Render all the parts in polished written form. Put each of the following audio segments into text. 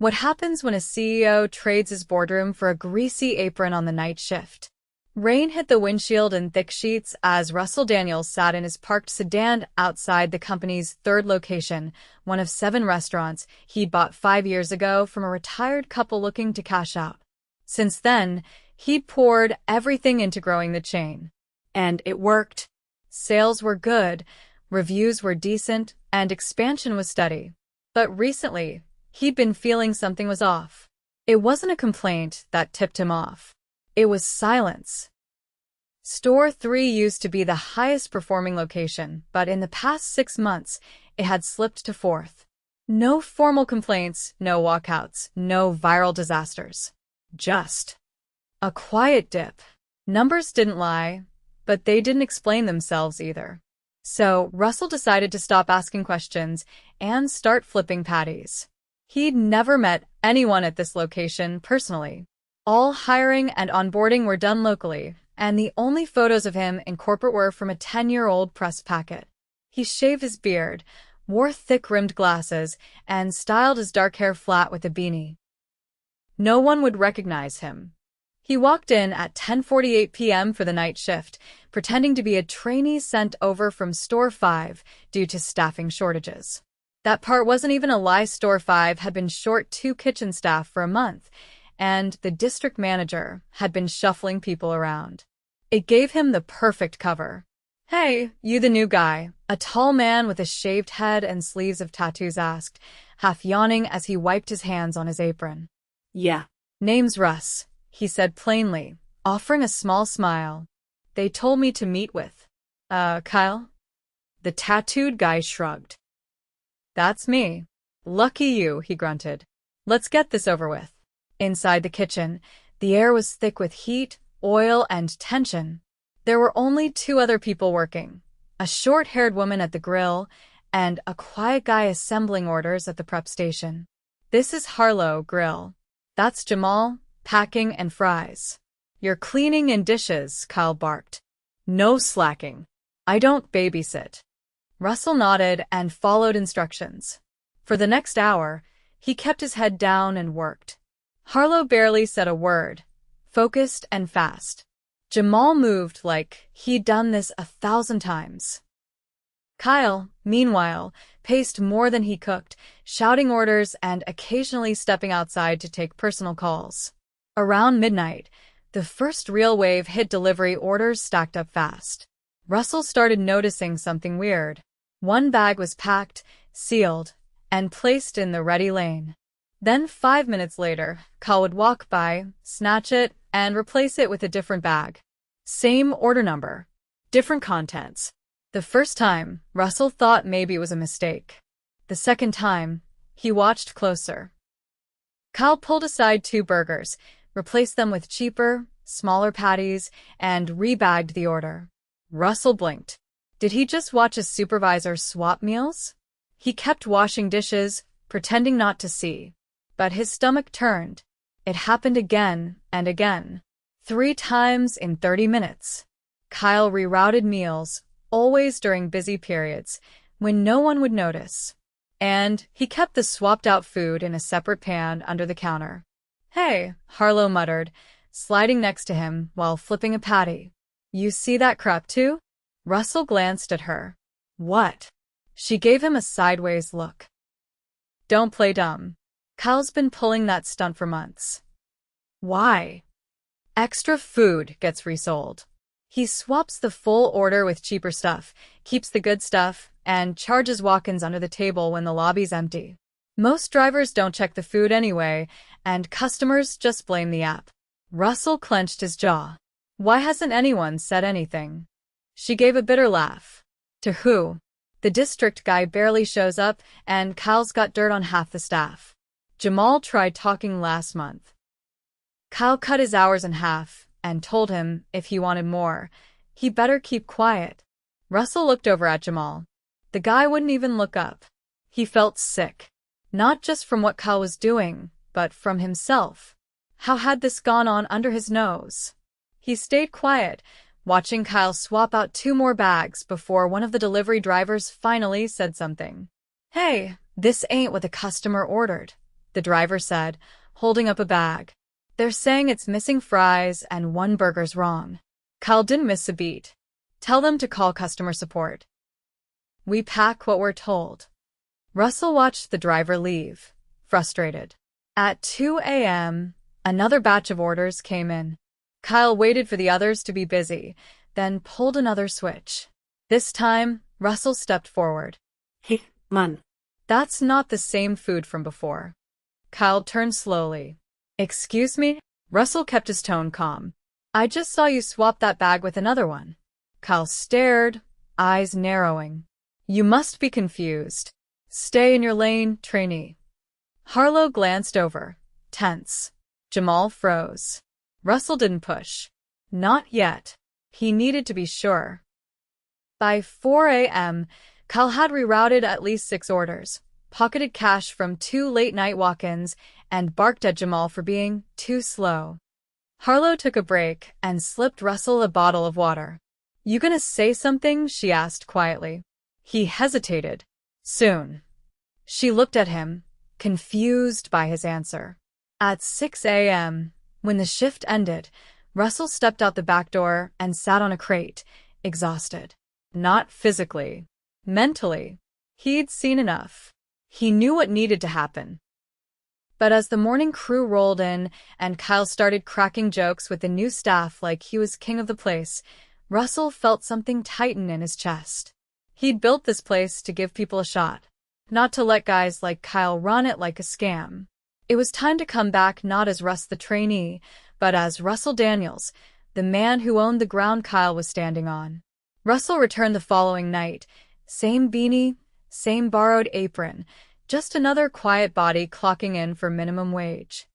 What happens when a CEO trades his boardroom for a greasy apron on the night shift? Rain hit the windshield in thick sheets as Russell Daniels sat in his parked sedan outside the company's third location, one of 7 restaurants he'd bought 5 years ago from a retired couple looking to cash out. Since then, he'd poured everything into growing the chain. And it worked. Sales were good, reviews were decent, and expansion was steady. But recently, he'd been feeling something was off. It wasn't a complaint that tipped him off. It was silence. Store 3 used to be the highest performing location, but in the past 6 months, it had slipped to 4th. No formal complaints, no walkouts, no viral disasters. Just a quiet dip. Numbers didn't lie, but they didn't explain themselves either. So Russell decided to stop asking questions and start flipping patties. He'd never met anyone at this location personally. All hiring and onboarding were done locally, and the only photos of him in corporate were from a 10-year-old press packet. He shaved his beard, wore thick-rimmed glasses, and styled his dark hair flat with a beanie. No one would recognize him. He walked in at 10:48 p.m. for the night shift, pretending to be a trainee sent over from Store 5 due to staffing shortages. That part wasn't even a lie. Store 5 had been short 2 kitchen staff for a month, and the district manager had been shuffling people around. It gave him the perfect cover. "Hey, you the new guy?" a tall man with a shaved head and sleeves of tattoos asked, half yawning as he wiped his hands on his apron. "Yeah." "Name's Russ," he said plainly, offering a small smile. "They told me to meet with, Kyle?" The tattooed guy shrugged. "That's me." "Lucky you," he grunted. "Let's get this over with." Inside the kitchen, the air was thick with heat, oil, and tension. There were only 2 other people working, a short-haired woman at the grill and a quiet guy assembling orders at the prep station. "This is Harlow Grill. That's Jamal, packing and fries. You're cleaning and dishes," Kyle barked. "No slacking. I don't babysit." Russell nodded and followed instructions. For the next hour, he kept his head down and worked. Harlow barely said a word, focused and fast. Jamal moved like he'd done this 1,000 times. Kyle, meanwhile, paced more than he cooked, shouting orders and occasionally stepping outside to take personal calls. Around midnight, the first real wave hit. Delivery orders stacked up fast. Russell started noticing something weird. One bag was packed, sealed, and placed in the ready lane. Then 5 minutes later, Kyle would walk by, snatch it, and replace it with a different bag. Same order number, different contents. The first time, Russell thought maybe it was a mistake. The second time, he watched closer. Kyle pulled aside 2 burgers, replaced them with cheaper, smaller patties, and rebagged the order. Russell blinked. Did he just watch a supervisor swap meals? He kept washing dishes, pretending not to see. But his stomach turned. It happened again and again. 3 times in 30 minutes. Kyle rerouted meals, always during busy periods, when no one would notice. And he kept the swapped-out food in a separate pan under the counter. "Hey," Harlow muttered, sliding next to him while flipping a patty. "You see that crap too?" Russell glanced at her. "What?" She gave him a sideways look. "Don't play dumb. Kyle's been pulling that stunt for months." "Why?" "Extra food gets resold. He swaps the full order with cheaper stuff, keeps the good stuff, and charges walk-ins under the table when the lobby's empty. Most drivers don't check the food anyway, and customers just blame the app." Russell clenched his jaw. "Why hasn't anyone said anything?" She gave a bitter laugh. "To who? The district guy barely shows up, and Kyle's got dirt on half the staff. Jamal tried talking last month. Kyle cut his hours in half and told him if he wanted more, he better keep quiet." Russell looked over at Jamal. The guy wouldn't even look up. He felt sick. Not just from what Kyle was doing, but from himself. How had this gone on under his nose? He stayed quiet, watching Kyle swap out 2 more bags before one of the delivery drivers finally said something. "Hey, this ain't what the customer ordered." the driver said, holding up a bag. They're saying it's missing fries and one burger's wrong. Kyle didn't miss a beat. Tell them to call customer support. We pack what we're told. Russell watched the driver leave, frustrated. At 2 a.m., another batch of orders came in. Kyle waited for the others to be busy, then pulled another switch. This time, Russell stepped forward. Hey, man. That's not the same food from before. Kyle turned slowly. Excuse me? Russell kept his tone calm. I just saw you swap that bag with another one. Kyle stared, eyes narrowing. You must be confused. Stay in your lane, trainee. Harlow glanced over, tense. Jamal froze. Russell didn't push. Not yet. He needed to be sure. By 4 a.m., Kyle had rerouted at least 6 orders, pocketed cash from 2 late-night walk-ins, and barked at Jamal for being too slow. Harlow took a break and slipped Russell a bottle of water. You gonna say something? She asked quietly. He hesitated. Soon. She looked at him, confused by his answer. At 6 a.m., when the shift ended, Russell stepped out the back door and sat on a crate, exhausted. Not physically. Mentally. He'd seen enough. He knew what needed to happen. But as the morning crew rolled in and Kyle started cracking jokes with the new staff like he was king of the place, Russell felt something tighten in his chest. He'd built this place to give people a shot, not to let guys like Kyle run it like a scam. It was time to come back not as Russ the trainee, but as Russell Daniels, the man who owned the ground Kyle was standing on. Russell returned the following night. Same beanie, same borrowed apron, just another quiet body clocking in for minimum wage.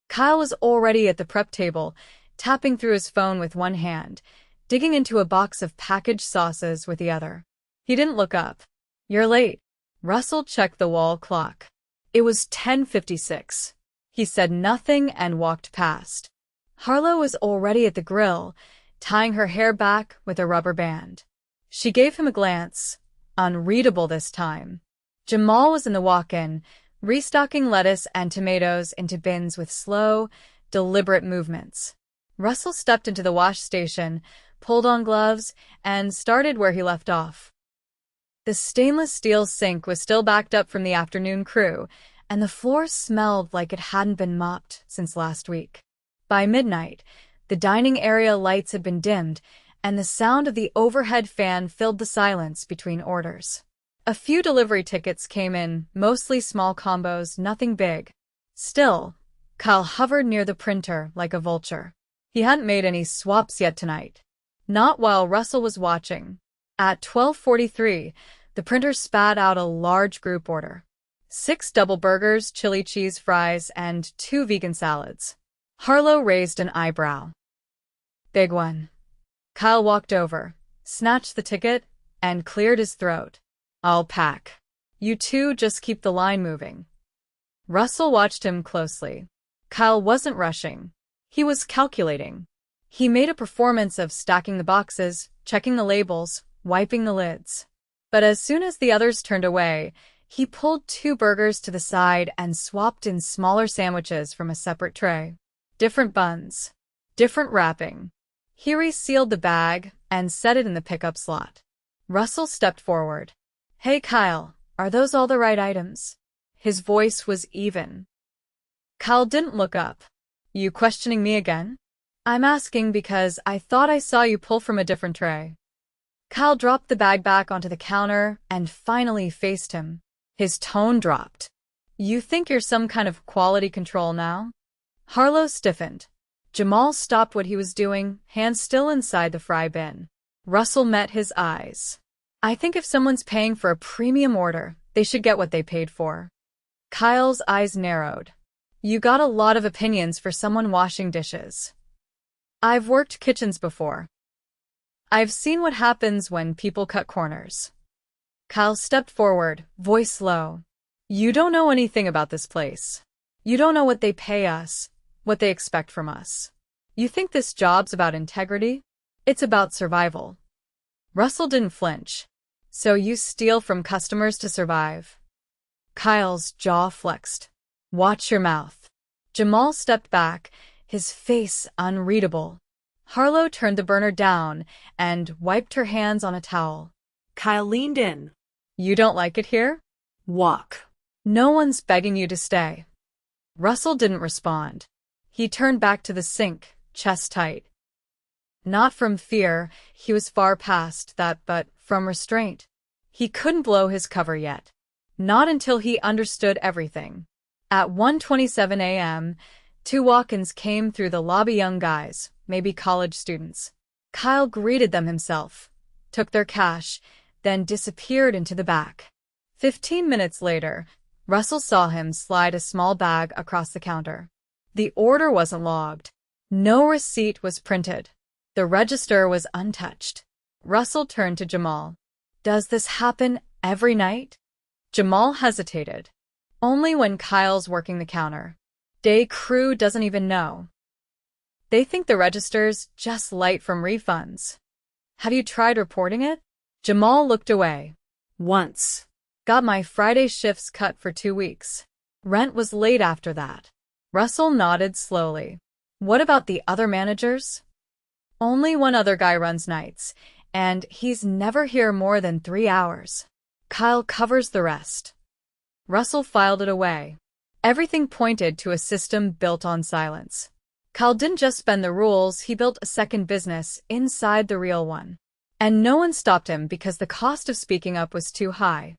Kyle was already at the prep table, tapping through his phone with one hand, digging into a box of packaged sauces with the other. He didn't look up. You're late. Russell checked the wall clock. It was 10:56. He said nothing and walked past. Harlow was already at the grill, tying her hair back with a rubber band. She gave him a glance, unreadable this time. Jamal was in the walk-in, restocking lettuce and tomatoes into bins with slow, deliberate movements. Russell stepped into the wash station, pulled on gloves, and started where he left off. The stainless steel sink was still backed up from the afternoon crew, and the floor smelled like it hadn't been mopped since last week. By midnight, the dining area lights had been dimmed, and the sound of the overhead fan filled the silence between orders. A few delivery tickets came in, mostly small combos, nothing big. Still, Kyle hovered near the printer like a vulture. He hadn't made any swaps yet tonight. Not while Russell was watching. At 12:43, the printer spat out a large group order. 6 double burgers, chili cheese fries, and 2 vegan salads. Harlow raised an eyebrow. Big one. Kyle walked over, snatched the ticket, and cleared his throat. I'll pack. You two just keep the line moving. Russell watched him closely. Kyle wasn't rushing. He was calculating. He made a performance of stacking the boxes, checking the labels, wiping the lids. But as soon as the others turned away, he pulled 2 burgers to the side and swapped in smaller sandwiches from a separate tray. Different buns. Different wrapping. He resealed the bag and set it in the pickup slot. Russell stepped forward. Hey Kyle, are those all the right items? His voice was even. Kyle didn't look up. You questioning me again? I'm asking because I thought I saw you pull from a different tray. Kyle dropped the bag back onto the counter and finally faced him. His tone dropped. You think you're some kind of quality control now? Harlow stiffened. Jamal stopped what he was doing, hands still inside the fry bin. Russell met his eyes. I think if someone's paying for a premium order, they should get what they paid for. Kyle's eyes narrowed. You got a lot of opinions for someone washing dishes. I've worked kitchens before. I've seen what happens when people cut corners. Kyle stepped forward, voice low. You don't know anything about this place. You don't know what they pay us, what they expect from us. You think this job's about integrity? It's about survival. Russell didn't flinch. So you steal from customers to survive? Kyle's jaw flexed. Watch your mouth. Jamal stepped back, his face unreadable. Harlow turned the burner down and wiped her hands on a towel. Kyle leaned in. You don't like it here? Walk. No one's begging you to stay. Russell didn't respond. He turned back to the sink, chest tight. Not from fear, he was far past that, but from restraint. He couldn't blow his cover yet. Not until he understood everything. At 1:27 a.m., two walk-ins came through the lobby, young guys, maybe college students. Kyle greeted them himself, took their cash, then disappeared into the back. 15 minutes later, Russell saw him slide a small bag across the counter. The order wasn't logged. No receipt was printed. The register was untouched. Russell turned to Jamal. Does this happen every night? Jamal hesitated. Only when Kyle's working the counter. Day crew doesn't even know. They think the register's just light from refunds. Have you tried reporting it? Jamal looked away. Once. Got my Friday shifts cut for 2 weeks. Rent was late after that. Russell nodded slowly. What about the other managers? Only one other guy runs nights, and he's never here more than 3 hours. Kyle covers the rest. Russell filed it away. Everything pointed to a system built on silence. Kyle didn't just bend the rules, he built a second business inside the real one. And no one stopped him because the cost of speaking up was too high.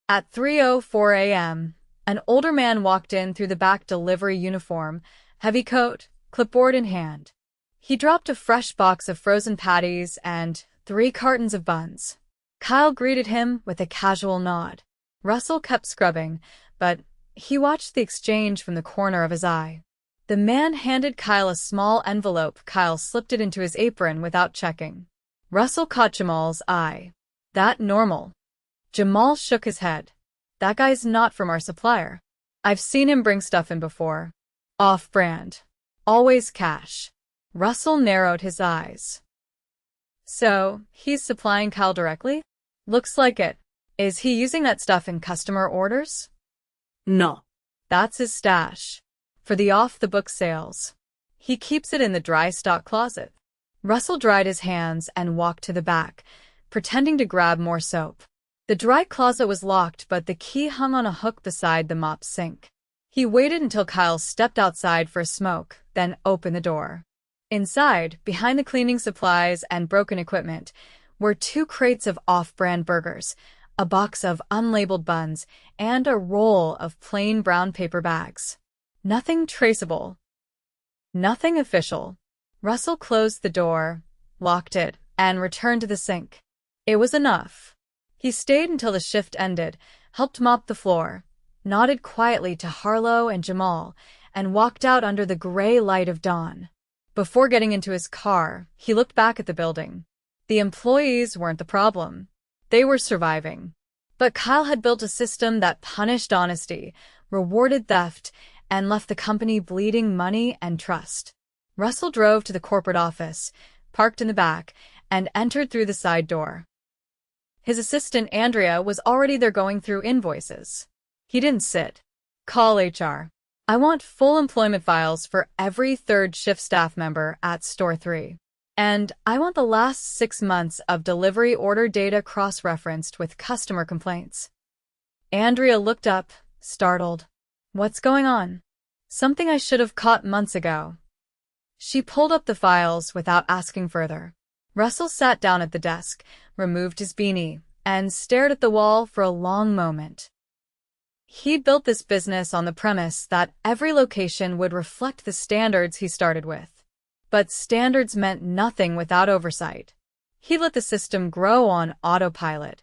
At 3:04 a.m., an older man walked in through the back, delivery uniform, heavy coat, clipboard in hand. He dropped a fresh box of frozen patties and 3 cartons of buns. Kyle greeted him with a casual nod. Russell kept scrubbing, but he watched the exchange from the corner of his eye. The man handed Kyle a small envelope. Kyle slipped it into his apron without checking. Russell caught Jamal's eye. That normal? Jamal shook his head. That guy's not from our supplier. I've seen him bring stuff in before. Off-brand. Always cash. Russell narrowed his eyes. So, he's supplying Kyle directly? Looks like it. Is he using that stuff in customer orders? No. That's his stash. For the off-the-book sales. He keeps it in the dry stock closet. Russell dried his hands and walked to the back, pretending to grab more soap. The dry closet was locked, but the key hung on a hook beside the mop sink. He waited until Kyle stepped outside for a smoke, then opened the door. Inside, behind the cleaning supplies and broken equipment, were 2 crates of off-brand burgers, a box of unlabeled buns, and a roll of plain brown paper bags. Nothing traceable. Nothing official. Russell closed the door, locked it, and returned to the sink. It was enough. He stayed until the shift ended, helped mop the floor, nodded quietly to Harlow and Jamal, and walked out under the gray light of dawn. Before getting into his car, he looked back at the building. The employees weren't the problem. They were surviving. But Kyle had built a system that punished honesty, rewarded theft, and left the company bleeding money and trust. Russell drove to the corporate office, parked in the back, and entered through the side door. His assistant, Andrea, was already there going through invoices. He didn't sit. Call HR. I want full employment files for every third shift staff member at Store 3. And I want the last 6 months of delivery order data cross-referenced with customer complaints. Andrea looked up, startled. What's going on? Something I should have caught months ago. She pulled up the files without asking further. Russell sat down at the desk, removed his beanie, and stared at the wall for a long moment. He'd built this business on the premise that every location would reflect the standards he started with. But standards meant nothing without oversight. He let the system grow on autopilot.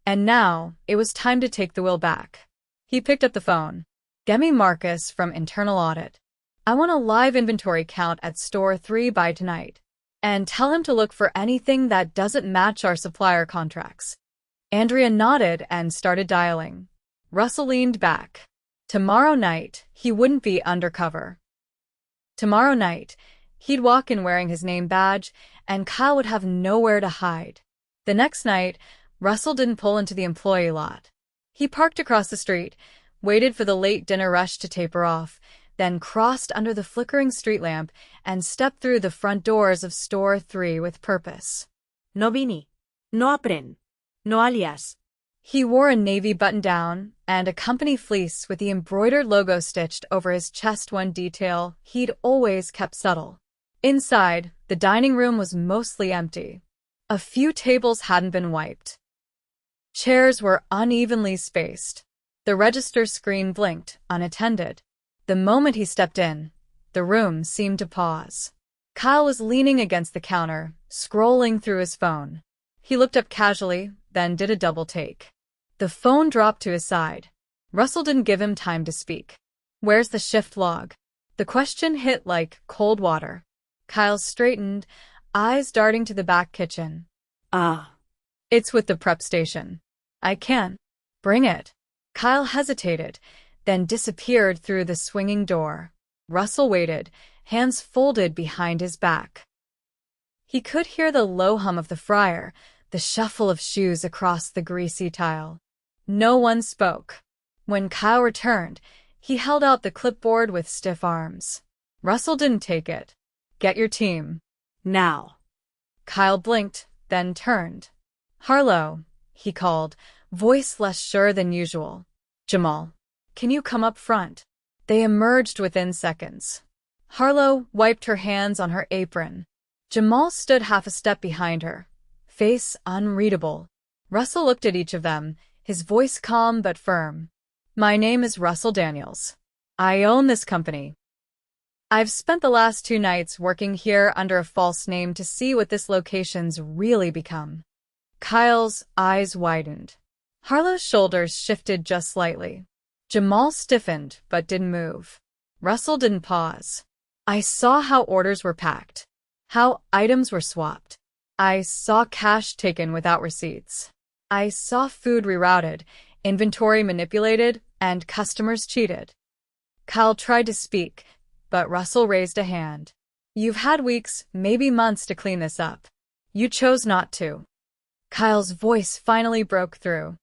And now, it was time to take the wheel back. He picked up the phone. Get me Marcus from Internal Audit. I want a live inventory count at Store 3 by tonight. And tell him to look for anything that doesn't match our supplier contracts. Andrea nodded and started dialing. Russell leaned back. Tomorrow night, he wouldn't be undercover. Tomorrow night, he'd walk in wearing his name badge, and Kyle would have nowhere to hide. The next night, Russell didn't pull into the employee lot. He parked across the street, waited for the late dinner rush to taper off, then crossed under the flickering street lamp and stepped through the front doors of Store 3 with purpose. No vini. No apren. No alias. He wore a navy button-down and a company fleece with the embroidered logo stitched over his chest, one detail he'd always kept subtle. Inside, the dining room was mostly empty. A few tables hadn't been wiped. Chairs were unevenly spaced. The register screen blinked, unattended. The moment he stepped in, the room seemed to pause. Kyle was leaning against the counter, scrolling through his phone. He looked up casually, then did a double take. The phone dropped to his side. Russell didn't give him time to speak. "Where's the shift log?" The question hit like cold water. Kyle straightened, eyes darting to the back kitchen. "It's with the prep station." "I can." "Bring it." Kyle hesitated, then disappeared through the swinging door. Russell waited, hands folded behind his back. He could hear the low hum of the fryer, the shuffle of shoes across the greasy tile. No one spoke. When Kyle returned, he held out the clipboard with stiff arms. Russell didn't take it. "Get your team." Now. Kyle blinked, then turned. "Harlow," he called, voice less sure than usual. "Jamal, can you come up front?" They emerged within seconds. Harlow wiped her hands on her apron. Jamal stood half a step behind her, face unreadable. Russell looked at each of them, his voice calm but firm. "My name is Russell Daniels. I own this company. I've spent the last 2 nights working here under a false name to see what this location's really become." Kyle's eyes widened. Harlow's shoulders shifted just slightly. Jamal stiffened but didn't move. Russell didn't pause. "I saw how orders were packed, how items were swapped. I saw cash taken without receipts. I saw food rerouted, inventory manipulated, and customers cheated." Kyle tried to speak, but Russell raised a hand. "You've had weeks, maybe months to clean this up. You chose not to." Kyle's voice finally broke through.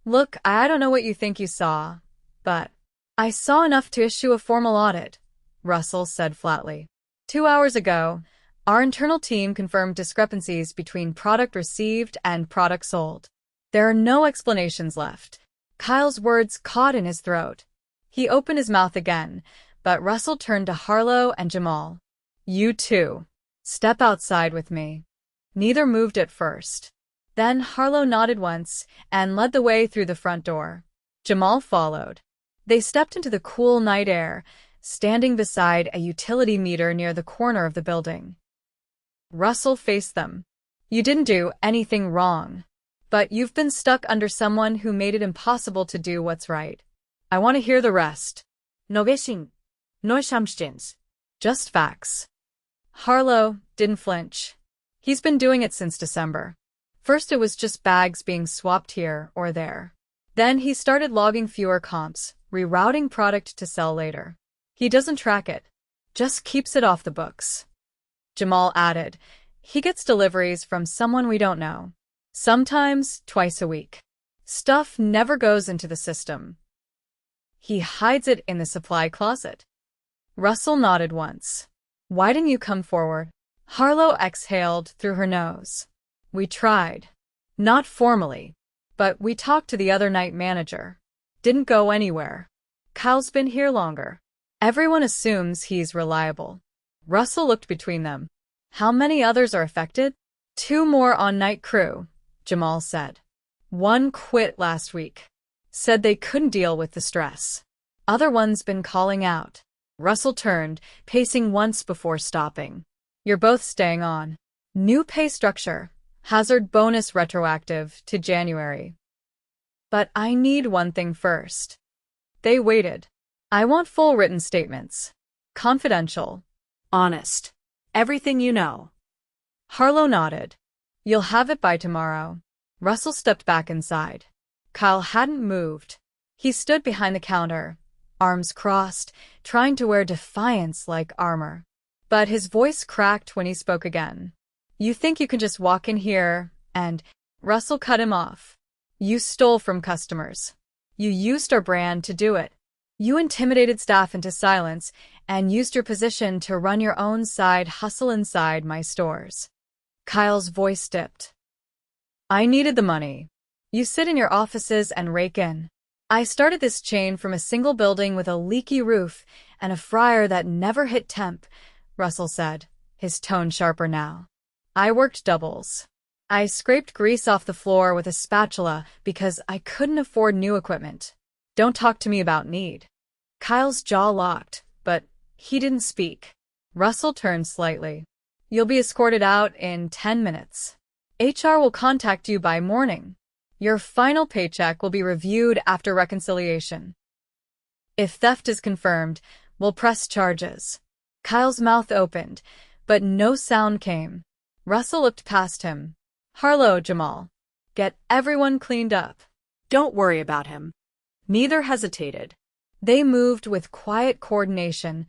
"Look, I don't know what you think you saw, but I saw enough to issue a formal audit," Russell said flatly. 2 hours ago, our internal team confirmed discrepancies between product received and product sold. There are no explanations left. Kyle's words caught in his throat. He opened his mouth again, but Russell turned to Harlow and Jamal. "You two, step outside with me." Neither moved at first. Then Harlow nodded once and led the way through the front door. Jamal followed. They stepped into the cool night air, standing beside a utility meter near the corner of the building. Russell faced them. "You didn't do anything wrong, but you've been stuck under someone who made it impossible to do what's right. I want to hear the rest." No guessing. No assumptions. "Just facts." Harlow didn't flinch. He's been doing it since December. First it was just bags being swapped here or there. Then he started logging fewer comps, rerouting product to sell later. He doesn't track it, just keeps it off the books. Jamal added, "He gets deliveries from someone we don't know. Sometimes twice a week. Stuff never goes into the system. He hides it in the supply closet." Russell nodded once. "Why didn't you come forward?" Harlow exhaled through her nose. "We tried. Not formally. But we talked to the other night manager. Didn't go anywhere. Kyle's been here longer. Everyone assumes he's reliable." Russell looked between them. "How many others are affected?" 2 more on night crew, Jamal said. "One quit last week. Said they couldn't deal with the stress. Other one's been calling out." Russell turned, pacing once before stopping. "You're both staying on. New pay structure. Hazard bonus retroactive to January. But I need one thing first." They waited. "I want full written statements. Confidential. Honest. Everything you know." Harlow nodded. "You'll have it by tomorrow." Russell stepped back inside. Kyle hadn't moved. He stood behind the counter, arms crossed, trying to wear defiance like armor. But his voice cracked when he spoke again. "You think you can just walk in here and—" Russell cut him off. "You stole from customers. You used our brand to do it. You intimidated staff into silence and used your position to run your own side hustle inside my stores. Kyle's voice dipped. I needed the money. You sit in your offices and rake in. I started this chain from a single building with a leaky roof and a fryer that never hit temp, Russell said, his tone sharper now. I worked doubles. I scraped grease off the floor with a spatula because I couldn't afford new equipment. Don't talk to me about need. Kyle's jaw locked, but he didn't speak. Russell turned slightly. You'll be escorted out in 10 minutes. HR will contact you by morning. Your final paycheck will be reviewed after reconciliation. If theft is confirmed, we'll press charges. Kyle's mouth opened, but no sound came. Russell looked past him. Harlow, Jamal. Get everyone cleaned up. Don't worry about him. Neither hesitated. They moved with quiet coordination,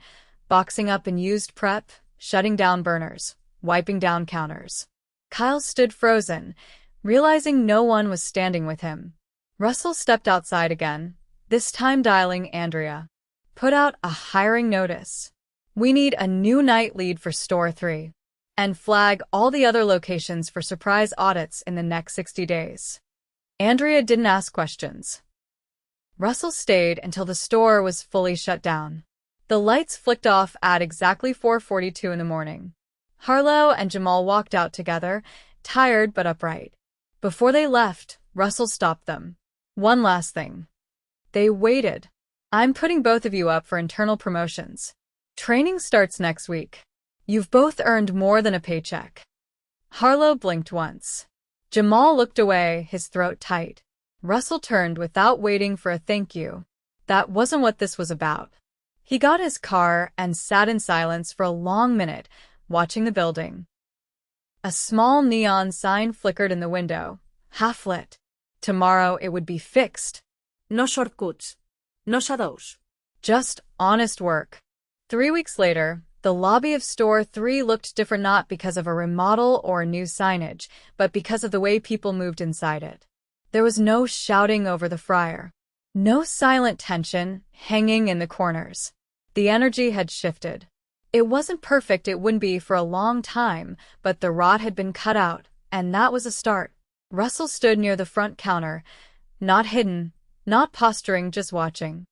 boxing up in used prep, shutting down burners, wiping down counters. Kyle stood frozen, realizing no one was standing with him. Russell stepped outside again, this time dialing Andrea. Put out a hiring notice. We need a new night lead for Store 3. And flag all the other locations for surprise audits in the next 60 days. Andrea didn't ask questions. Russell stayed until the store was fully shut down. The lights flicked off at exactly 4:42 in the morning. Harlow and Jamal walked out together, tired but upright. Before they left, Russell stopped them. One last thing. They waited. I'm putting both of you up for internal promotions. Training starts next week. You've both earned more than a paycheck. Harlow blinked once. Jamal looked away, his throat tight. Russell turned without waiting for a thank you. That wasn't what this was about. He got his car and sat in silence for a long minute, watching the building. A small neon sign flickered in the window, half-lit. Tomorrow it would be fixed. No shortcuts. No shadows. Just honest work. 3 weeks later, the lobby of Store 3 looked different not because of a remodel or new signage, but because of the way people moved inside it. There was no shouting over the fryer. No silent tension hanging in the corners. The energy had shifted. It wasn't perfect, it wouldn't be for a long time, but the rot had been cut out, and that was a start. Russell stood near the front counter, not hidden, not posturing, just watching.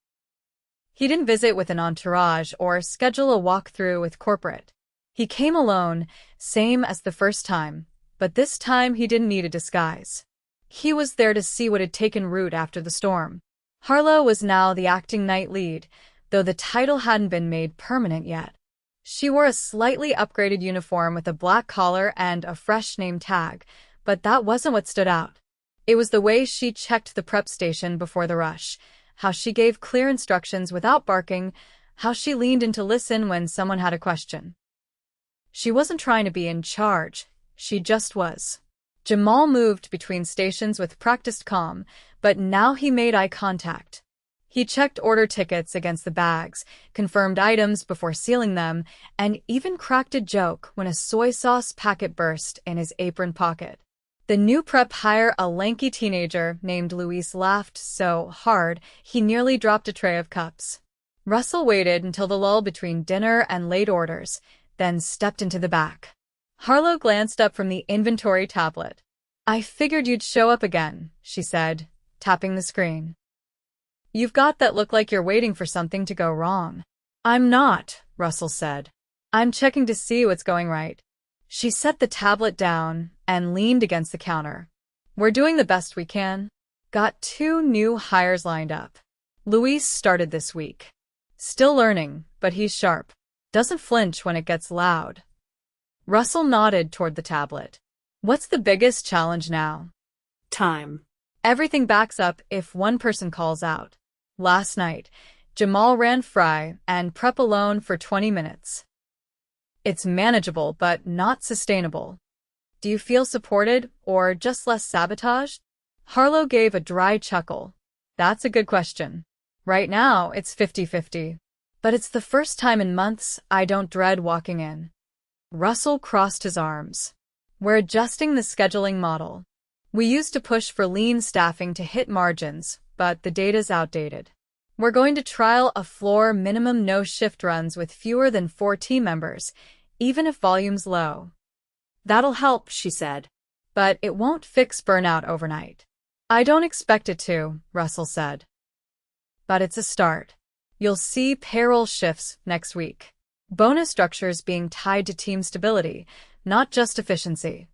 He didn't visit with an entourage or schedule a walkthrough with corporate. He came alone, same as the first time, but this time he didn't need a disguise. He was there to see what had taken root after the storm. Harlow was now the acting night lead, though the title hadn't been made permanent yet. She wore a slightly upgraded uniform with a black collar and a fresh name tag, but that wasn't what stood out. It was the way she checked the prep station before the rush, how she gave clear instructions without barking, how she leaned in to listen when someone had a question. She wasn't trying to be in charge, she just was. Jamal moved between stations with practiced calm, but now he made eye contact. He checked order tickets against the bags, confirmed items before sealing them, and even cracked a joke when a soy sauce packet burst in his apron pocket. The new prep hire, a lanky teenager named Luis, laughed so hard he nearly dropped a tray of cups. Russell waited until the lull between dinner and late orders, then stepped into the back. Harlow glanced up from the inventory tablet. I figured you'd show up again, she said, tapping the screen. You've got that look like you're waiting for something to go wrong. I'm not, Russell said. I'm checking to see what's going right. She set the tablet down and leaned against the counter. We're doing the best we can. Got 2 new hires lined up. Luis started this week. Still learning, but he's sharp. Doesn't flinch when it gets loud. Russell nodded toward the tablet. What's the biggest challenge now? Time. Everything backs up if one person calls out. Last night, Jamal ran fry and prep alone for 20 minutes. It's manageable, but not sustainable. Do you feel supported, or just less sabotaged? Harlow gave a dry chuckle. That's a good question. Right now, it's 50-50. But it's the first time in months I don't dread walking in. Russell crossed his arms. We're adjusting the scheduling model. We used to push for lean staffing to hit margins, but the data's outdated. We're going to trial a floor minimum no shift runs with fewer than 4 team members, even if volume's low. That'll help, she said. But it won't fix burnout overnight. I don't expect it to, Russell said. But it's a start. You'll see payroll shifts next week. Bonus structures being tied to team stability, not just efficiency.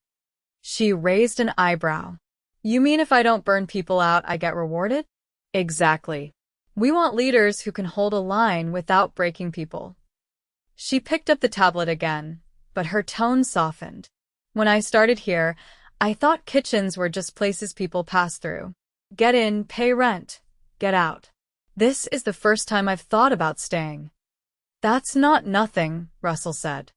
She raised an eyebrow. You mean if I don't burn people out, I get rewarded? Exactly. We want leaders who can hold a line without breaking people. She picked up the tablet again, but her tone softened. When I started here, I thought kitchens were just places people pass through. Get in, pay rent, get out. This is the first time I've thought about staying. That's not nothing, Russell said.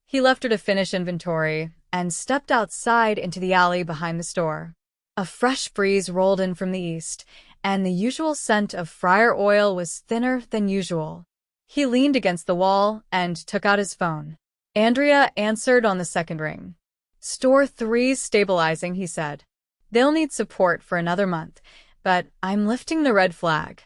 He left her to finish inventory and stepped outside into the alley behind the store. A fresh breeze rolled in from the east, and the usual scent of fryer oil was thinner than usual. He leaned against the wall and took out his phone. Andrea answered on the second ring. Store 3's stabilizing, he said. They'll need support for another month, but I'm lifting the red flag.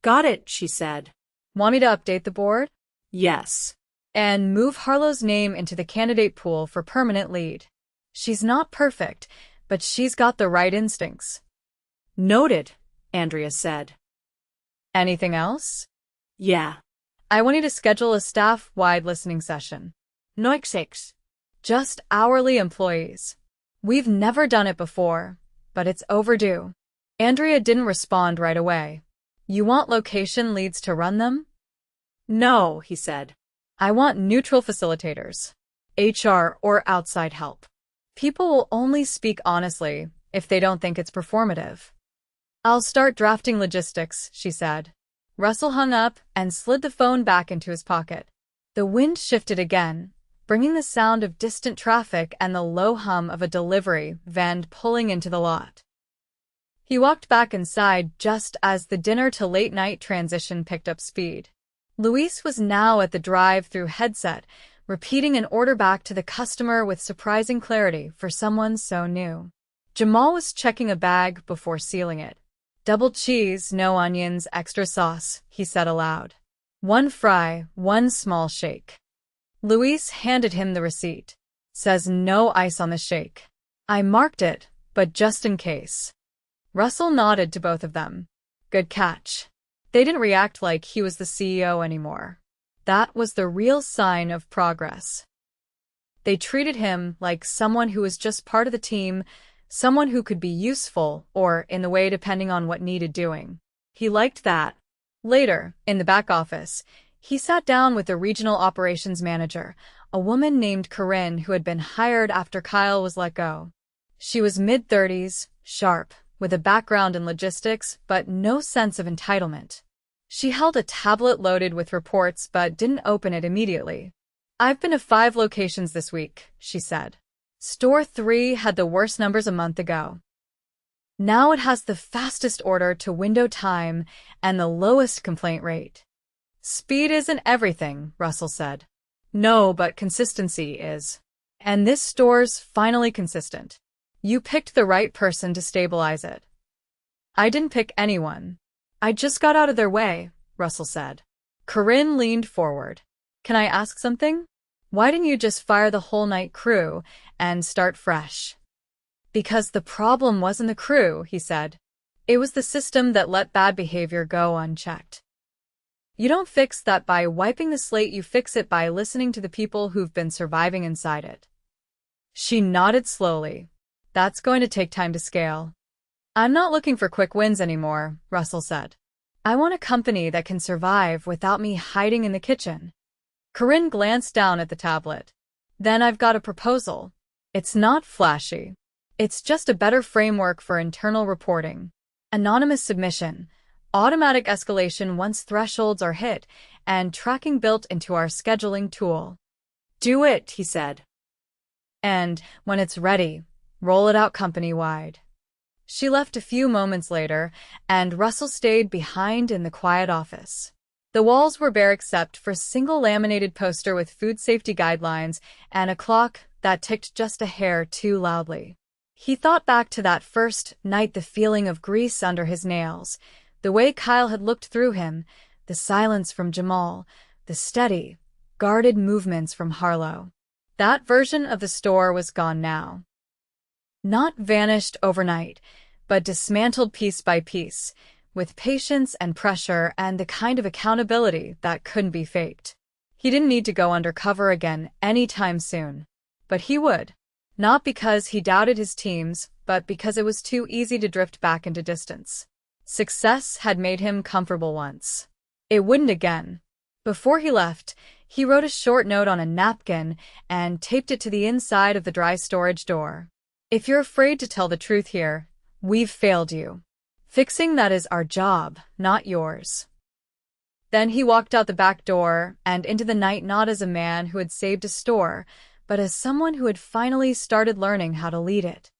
Got it, she said. Want me to update the board? Yes. And move Harlow's name into the candidate pool for permanent lead. She's not perfect, but she's got the right instincts. Noted, Andrea said. Anything else? Yeah. I want you to schedule a staff-wide listening session. No execs. Just hourly employees. We've never done it before, but it's overdue. Andrea didn't respond right away. You want location leads to run them? No, he said. I want neutral facilitators. HR or outside help. People will only speak honestly if they don't think it's performative. I'll start drafting logistics, she said. Russell hung up and slid the phone back into his pocket. The wind shifted again, bringing the sound of distant traffic and the low hum of a delivery van pulling into the lot. He walked back inside just as the dinner-to-late-night transition picked up speed. Luis was now at the drive-through headset, repeating an order back to the customer with surprising clarity for someone so new. Jamal was checking a bag before sealing it. Double cheese, no onions, extra sauce, he said aloud. 1 fry, 1 small shake. Luis handed him the receipt. Says no ice on the shake. I marked it, but just in case. Russell nodded to both of them. Good catch. They didn't react like he was the CEO anymore. That was the real sign of progress. They treated him like someone who was just part of the team, someone who could be useful or in the way depending on what needed doing. He liked that. Later, in the back office, he sat down with the regional operations manager, a woman named Corinne who had been hired after Kyle was let go. She was mid-30s, sharp, with a background in logistics but no sense of entitlement. She held a tablet loaded with reports but didn't open it immediately. I've been to 5 locations this week, she said. Store 3 had the worst numbers a month ago. Now it has the fastest order to window time and the lowest complaint rate. Speed isn't everything, Russell said. No, but consistency is. And this store's finally consistent. You picked the right person to stabilize it. I didn't pick anyone. I just got out of their way, Russell said. Corinne leaned forward. Can I ask something? Why didn't you just fire the whole night crew and start fresh? Because the problem wasn't the crew, he said. It was the system that let bad behavior go unchecked. You don't fix that by wiping the slate, you fix it by listening to the people who've been surviving inside it. She nodded slowly. That's going to take time to scale. I'm not looking for quick wins anymore, Russell said. I want a company that can survive without me hiding in the kitchen. Corinne glanced down at the tablet. Then I've got a proposal. It's not flashy. It's just a better framework for internal reporting. Anonymous submission, automatic escalation once thresholds are hit, and tracking built into our scheduling tool. Do it, he said. And, when it's ready, roll it out company-wide. She left a few moments later, and Russell stayed behind in the quiet office. The walls were bare except for a single laminated poster with food safety guidelines and a clock that ticked just a hair too loudly. He thought back to that first night, the feeling of grease under his nails, the way Kyle had looked through him, the silence from Jamal, the steady, guarded movements from Harlow. That version of the store was gone now. Not vanished overnight, but dismantled piece by piece, with patience and pressure and the kind of accountability that couldn't be faked. He didn't need to go undercover again anytime soon. But he would. Not because he doubted his teams, but because it was too easy to drift back into distance. Success had made him comfortable once. It wouldn't again. Before he left, he wrote a short note on a napkin and taped it to the inside of the dry storage door. If you're afraid to tell the truth here, we've failed you. Fixing that is our job, not yours. Then he walked out the back door and into the night, not as a man who had saved a store, but as someone who had finally started learning how to lead it.